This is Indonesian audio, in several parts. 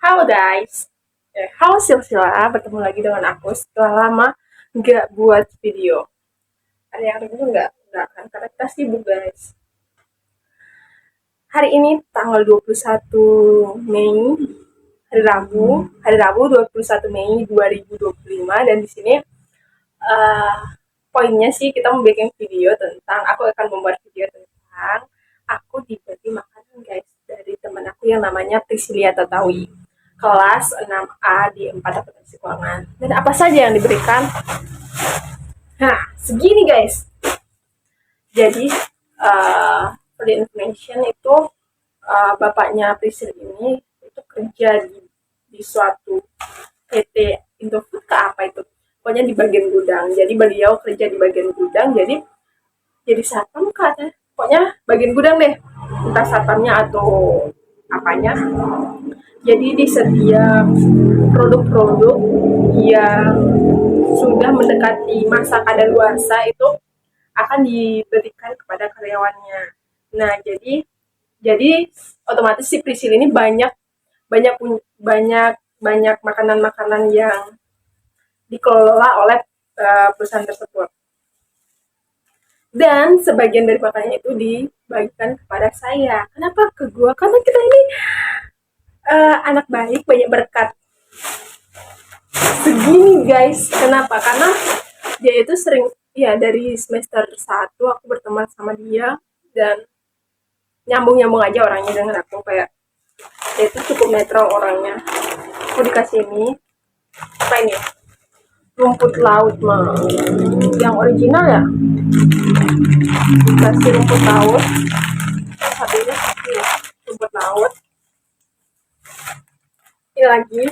Halo guys, halo Silsila, bertemu lagi dengan aku setelah lama nggak buat video. Ada yang review nggak kan, karena kita sibuk guys. Hari ini tanggal 21 Mei, hari Rabu 21 Mei 2025 dan di sini uh, poinnya sih kita mau bikin video tentang, aku akan membuat video tentang aku dibagi makanan guys dari teman aku yang namanya Priscilia Tatawi, kelas 6A di 4 akuntansi keuangan. Dan apa saja yang diberikan? Nah, segini guys. Jadi, for the information itu, bapaknya Priscil ini itu kerja di suatu PT Indofood ke apa itu. Pokoknya di bagian gudang. Jadi beliau kerja di bagian gudang, jadi satpam katanya. Pokoknya bagian gudang deh. Entah satpamnya atau apanya. Jadi di setiap produk-produk yang sudah mendekati masa kadaluarsa itu akan diberikan kepada karyawannya. Nah, jadi otomatis si Priscil ini banyak banyak banyak banyak makanan-makanan yang dikelola oleh perusahaan tersebut. Dan sebagian dari makanannya itu dibagikan kepada saya. Kenapa ke gua? Karena kita ini anak baik, banyak berkat. Segini guys, kenapa? Karena dia itu sering, ya dari semester 1 aku berteman sama dia dan nyambung-nyambung aja orangnya dengan aku, kayak dia itu cukup netral orangnya. Aku dikasih ini, apa ini? Rumput laut mah, yang original ya. Dikasih rumput laut, satunya rumput laut. Ini lagi,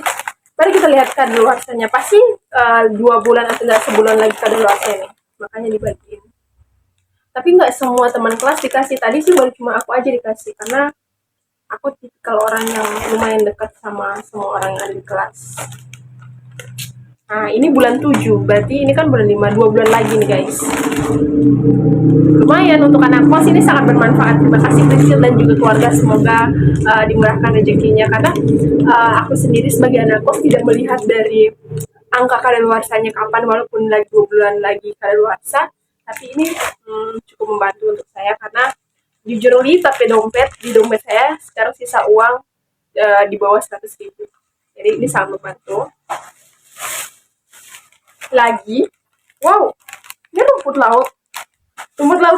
mari kita lihat kadaluarsanya. Pasti 2 bulan atau enggak sebulan lagi kadaluarsanya nih, makanya dibagiin. Tapi nggak semua teman kelas dikasih. Tadi sih baru cuma aku aja dikasih, karena aku tipikal orang yang lumayan dekat sama semua orang yang ada di kelas. Nah, ini bulan 7, berarti ini kan bulan 5, 2 bulan lagi nih guys. Lumayan untuk anak kos, ini sangat bermanfaat. Terima kasih Priscil dan juga keluarga, semoga dimurahkan rezekinya. Karena aku sendiri sebagai anak kos tidak melihat dari angka kadaluarsanya kapan, walaupun lagi 2 bulan lagi kadaluarsa. Tapi ini cukup membantu untuk saya, karena jujur li, tapi di dompet saya sekarang sisa uang di bawah 100.000. Jadi ini sangat membantu. Lagi, wow, ini rumput laut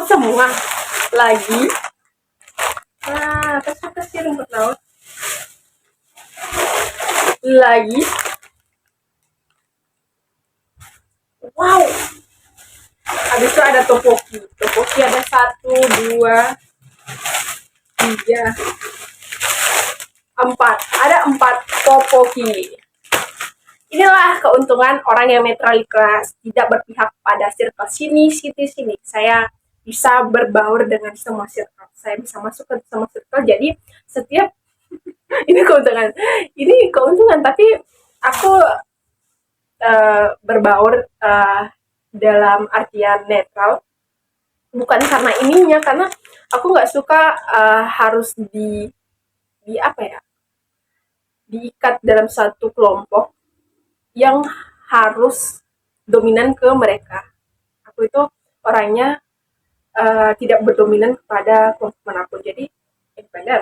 semua. Lagi, apa sih rumput laut? Lagi, wow, habis itu ada topoki ada 1, 2, 3, 4, ada 4 topoki. Inilah keuntungan orang yang netral di kelas, tidak berpihak pada circle sini. Saya bisa berbaur dengan semua circle, saya bisa masuk ke semua circle. Jadi setiap ini keuntungan, tapi aku berbaur dalam artian netral, bukan karena ininya, karena aku nggak suka harus di apa ya, diikat dalam satu kelompok yang harus dominan ke mereka. Aku itu orangnya tidak berdominan kepada kelompok manapun, jadi independen.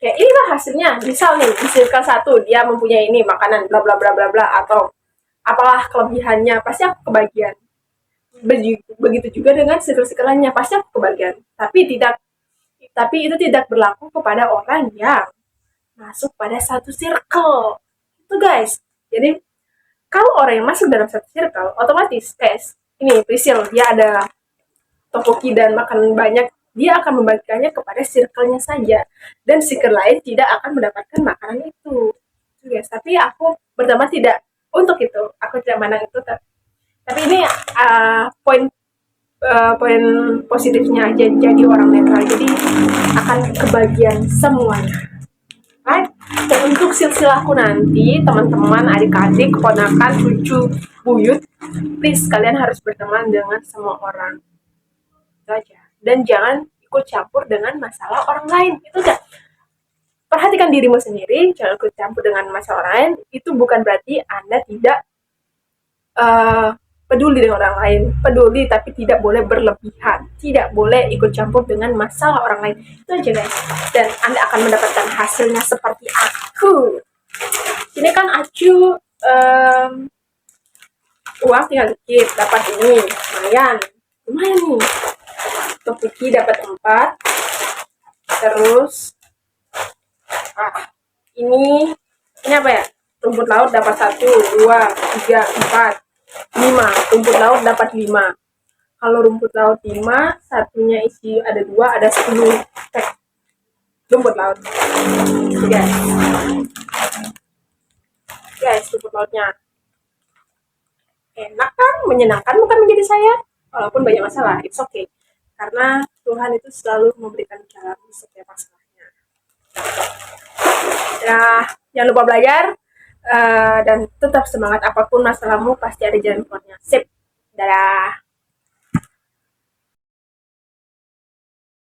Kayak inilah hasilnya. Misal nih di circle 1 dia mempunyai ini makanan bla bla bla bla bla, atau apalah kelebihannya, pasti aku kebagian. Begitu juga dengan circle lainnya, pasti aku kebagian. Tapi itu tidak berlaku kepada orang yang masuk pada satu circle. Itu guys. Jadi kalau orang yang masuk dalam satu circle, otomatis guys, ini Priscil, dia ada topoki dan makanan banyak, dia akan membagikannya kepada circle-nya saja, dan circle lain tidak akan mendapatkan makanan itu guys. Tapi aku pertama tidak untuk itu, aku tidak mandang itu. Tapi ini poin positifnya aja, jadi orang netral, jadi akan kebagian semuanya. Right? Dan untuk silsilahku nanti, teman-teman, adik-adik, keponakan, cucu, buyut, please kalian harus berteman dengan semua orang. Itu aja. Dan jangan ikut campur dengan masalah orang lain. Itu aja. Perhatikan dirimu sendiri, jangan ikut campur dengan masalah orang lain. Itu bukan berarti Anda tidak peduli dengan orang lain. Peduli tapi tidak boleh berlebihan. Tidak boleh ikut campur dengan masalah orang lain. Itu aja guys. Dan Anda akan mendapatkan hasilnya seperti aku. Ini kan aku uang tinggal dikit, dapat ini, lumayan nih. Untuk Vicky dapat 4. Terus ini apa ya? Rumput laut dapat 1, 2, 3, 4, 5. Rumput laut dapat 5. Kalau rumput laut 5, satunya isi ada 2, ada 10 rumput laut. Guys, rumput lautnya enak kan, menyenangkan bukan menjadi saya? Walaupun banyak masalah, it's okay. Karena Tuhan itu selalu memberikan jalan di setiap masalahnya. Nah, jangan lupa belajar dan tetap semangat, apapun masalahmu pasti ada jalan keluarnya. Sip, dadah.